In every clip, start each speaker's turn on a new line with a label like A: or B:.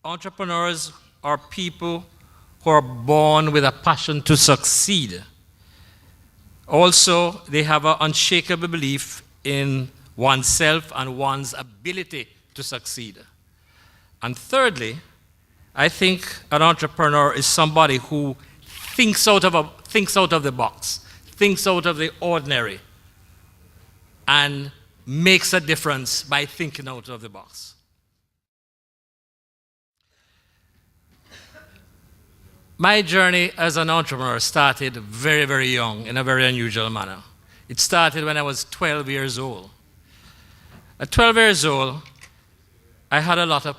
A: Entrepreneurs are people who are born with a passion to succeed. Also, they have an unshakable belief in oneself and one's ability to succeed. And thirdly, I think an entrepreneur is somebody who thinks out of the box, thinks out of the ordinary, and makes a difference by thinking out of the box. My journey as an entrepreneur started very, very young in a very unusual manner. It started when I was 12 years old. At 12 years old, I had a lot of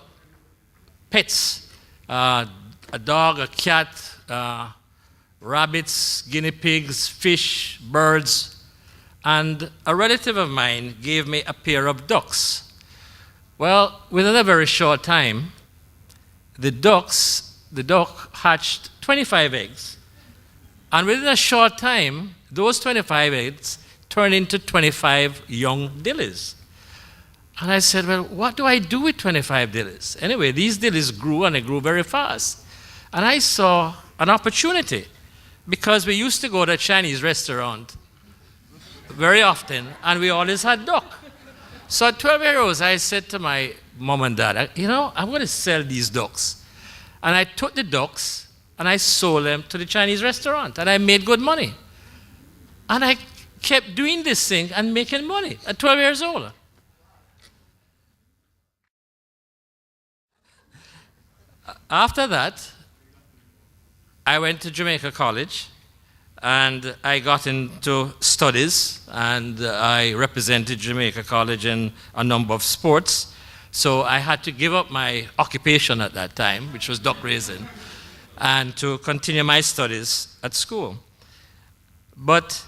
A: pets, a dog, a cat, rabbits, guinea pigs, fish, birds, and a relative of mine gave me a pair of ducks. Well, within a very short time, the duck hatched 25 eggs. And within a short time, those 25 eggs turned into 25 young dillies. And I said, well, what do I do with 25 dillies? Anyway, these dillies grew, and they grew very fast. And I saw an opportunity, because we used to go to a Chinese restaurant very often, and we always had duck. So at 12 years old, I said to my mom and dad, I'm going to sell these ducks. And I took the ducks, and I sold them to the Chinese restaurant, and I made good money. And I kept doing this thing and making money at 12 years old. After that, I went to Jamaica College, and I got into studies, and I represented Jamaica College in a number of sports. So I had to give up my occupation at that time, which was duck raising, and to continue my studies at school. But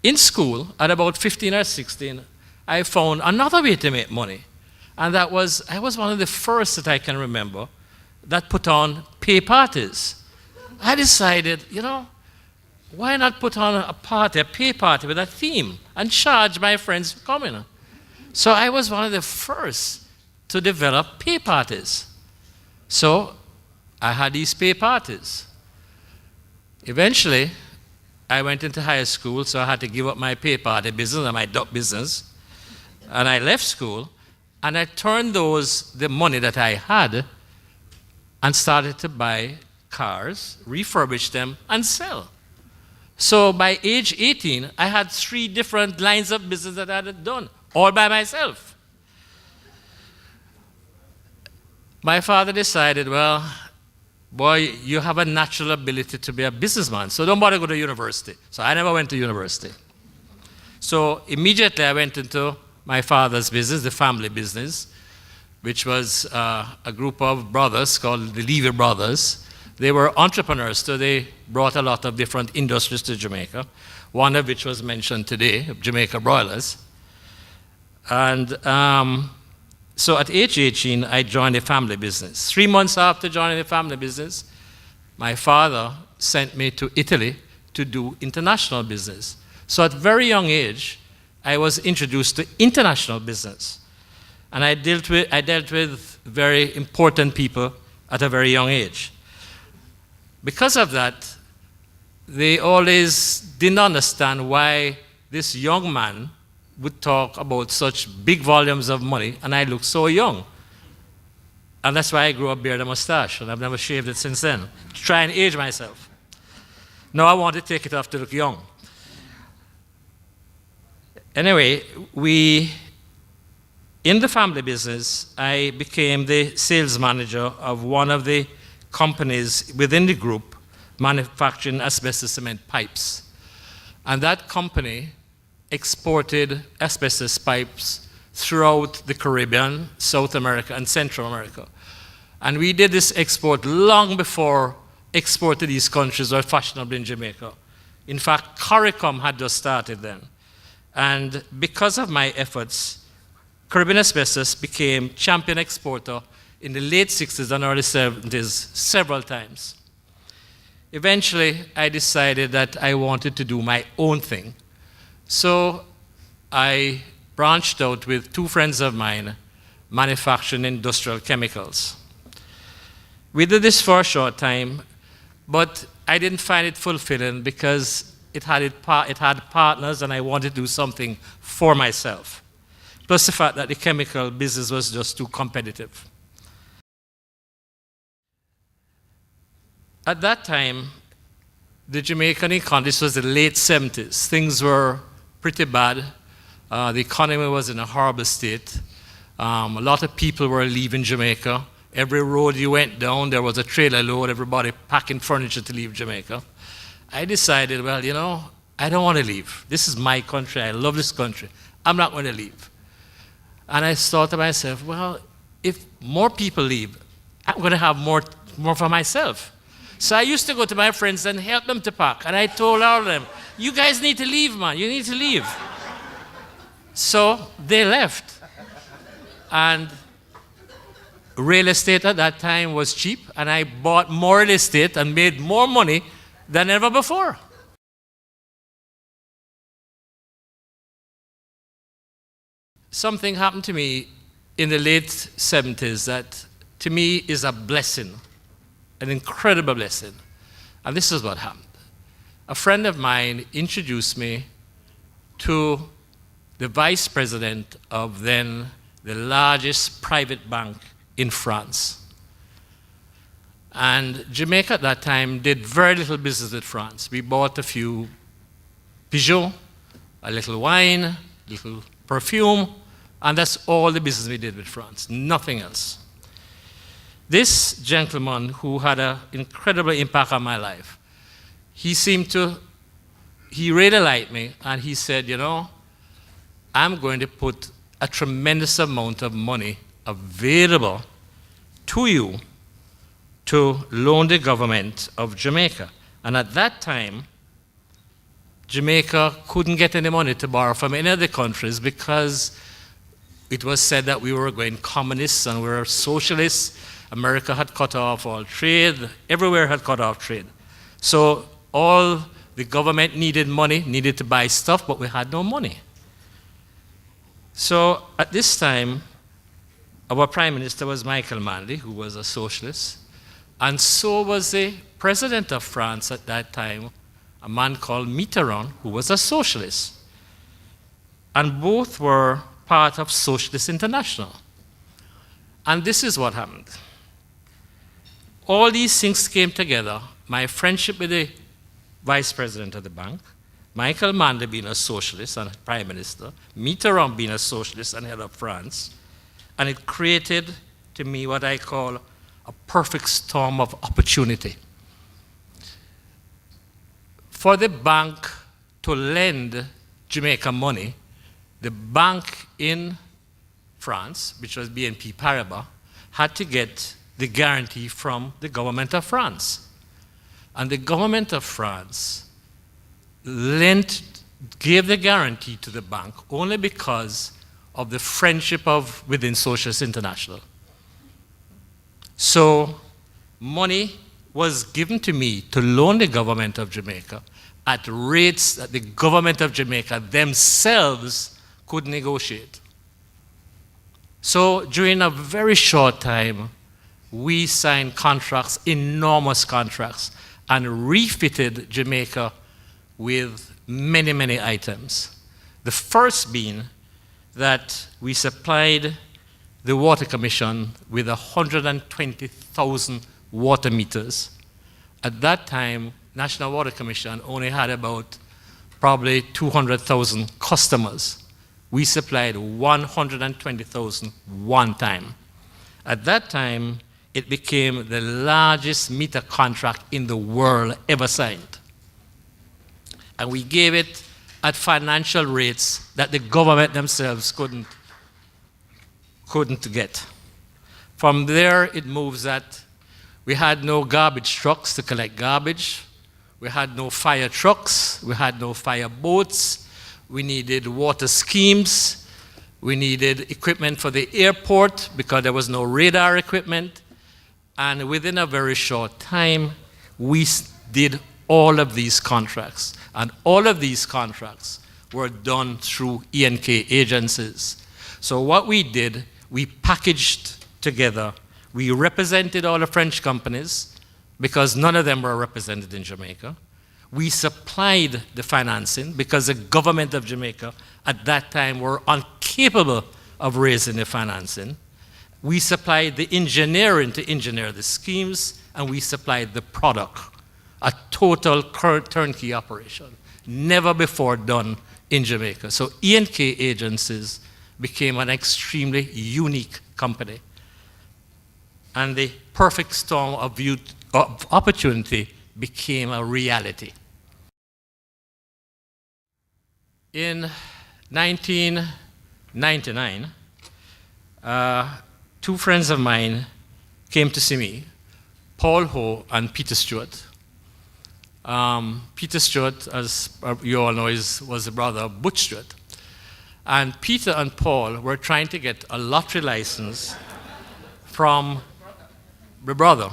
A: in school, at about 15 or 16, I found another way to make money. And I was one of the first that I can remember that put on pay parties. I decided, why not put on a pay party with a theme and charge my friends for coming? So I was one of the first to develop pay parties. So I had these pay parties. Eventually, I went into high school, so I had to give up my pay party business and my duck business. And I left school, and I turned the money that I had, and started to buy cars, refurbish them, and sell. So by age 18, I had 3 different lines of business that I had done, all by myself. My father decided, well, boy, you have a natural ability to be a businessman, so don't bother go to university. So I never went to university. So immediately I went into my father's business, the family business, which was a group of brothers called the Levy brothers. They were entrepreneurs, so they brought a lot of different industries to Jamaica, one of which was mentioned today, Jamaica Broilers. And so at age 18, I joined the family business. 3 months after joining the family business, my father sent me to Italy to do international business. So at a very young age, I was introduced to international business. And I dealt with very important people at a very young age. Because of that, they always didn't understand why this young man would talk about such big volumes of money, and I looked so young. And that's why I grew a beard and mustache, and I've never shaved it since then, to try and age myself. Now I want to take it off to look young. Anyway, in the family business, I became the sales manager of one of the companies within the group manufacturing asbestos cement pipes. And that company exported asbestos pipes throughout the Caribbean, South America, and Central America. And we did this export long before export to these countries were fashionable in Jamaica. In fact, CARICOM had just started then. And because of my efforts, Caribbean Asbestos became champion exporter in the late 60s and early 70s several times. Eventually, I decided that I wanted to do my own thing. So I branched out with 2 friends of mine, manufacturing industrial chemicals. We did this for a short time, but I didn't find it fulfilling because it had partners and I wanted to do something for myself. Plus the fact that the chemical business was just too competitive. At that time, the Jamaican economy, this was the late 70s, things were pretty bad. The economy was in a horrible state. A lot of people were leaving Jamaica. Every road you went down, there was a trailer load, everybody packing furniture to leave Jamaica. I decided, well, you know, I don't want to leave. This is my country. I love this country. I'm not going to leave. And I thought to myself, well, if more people leave, I'm going to have more for myself. So I used to go to my friends and help them to pack. And I told all of them, you guys need to leave, man. You need to leave. So they left. And real estate at that time was cheap, and I bought more real estate and made more money than ever before. Something happened to me in the late 70s that to me is a blessing, an incredible blessing. And this is what happened. A friend of mine introduced me to the vice president of then the largest private bank in France. And Jamaica at that time did very little business with France. We bought a few Peugeot, a little wine, a little perfume, and that's all the business we did with France, nothing else. This gentleman who had an incredible impact on my life, he really liked me, and he said, you know, I'm going to put a tremendous amount of money available to you to loan the government of Jamaica. And at that time, Jamaica couldn't get any money to borrow from any other countries because it was said that we were going communists and we were socialists. America had cut off all trade. Everywhere had cut off trade. So all the government needed money, needed to buy stuff, but we had no money. So at this time, our Prime Minister was Michael Manley, who was a socialist, and so was the President of France at that time, a man called Mitterrand, who was a socialist. And both were part of Socialist International. And this is what happened. All these things came together, my friendship with the Vice President of the bank, Michael Manley being a socialist and Prime Minister, Mitterrand being a socialist and head of France, and it created, to me, what I call a perfect storm of opportunity. For the bank to lend Jamaica money, the bank in France, which was BNP Paribas, had to get the guarantee from the government of France. And the government of France gave the guarantee to the bank only because of the friendship within Socialist International. So money was given to me to loan the government of Jamaica at rates that the government of Jamaica themselves could negotiate. So during a very short time, we signed contracts, enormous contracts, and refitted Jamaica with many, many items. The first being that we supplied the Water Commission with 120,000 water meters. At that time, National Water Commission only had about probably 200,000 customers. We supplied 120,000 one time. At that time, it became the largest meter contract in the world ever signed. And we gave it at financial rates that the government themselves couldn't get. From there, it moves that we had no garbage trucks to collect garbage. We had no fire trucks. We had no fire boats. We needed water schemes. We needed equipment for the airport because there was no radar equipment. And within a very short time, we did all of these contracts. And all of these contracts were done through E&K agencies. So what we did, we packaged together, we represented all the French companies because none of them were represented in Jamaica. We supplied the financing because the government of Jamaica at that time were incapable of raising the financing. We supplied the engineering to engineer the schemes, and we supplied the product, a total turnkey operation, never before done in Jamaica. So E&K Agencies became an extremely unique company. And the perfect storm of opportunity became a reality. In 1999, two friends of mine came to see me, Paul Ho and Peter Stewart. Peter Stewart, as you all know, was the brother of Butch Stewart. And Peter and Paul were trying to get a lottery license from the brother.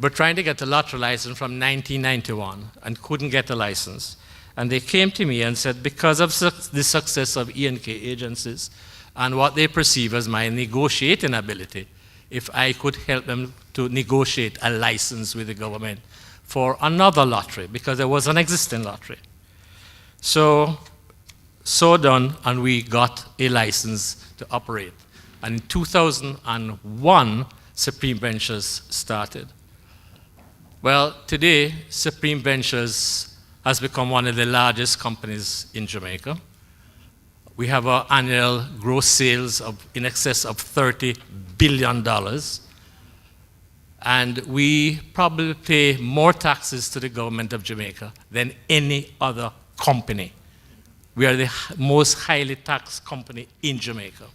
A: Were trying to get a lottery license from 1991 and couldn't get a license. And they came to me and said, because of the success of E&K Agencies and what they perceive as my negotiating ability, if I could help them to negotiate a license with the government for another lottery, because there was an existing lottery. So done, and we got a license to operate. And in 2001, Supreme Ventures started. Well, today, Supreme Ventures has become one of the largest companies in Jamaica. We have our annual gross sales of in excess of $30 billion. And we probably pay more taxes to the government of Jamaica than any other company. We are the most highly taxed company in Jamaica.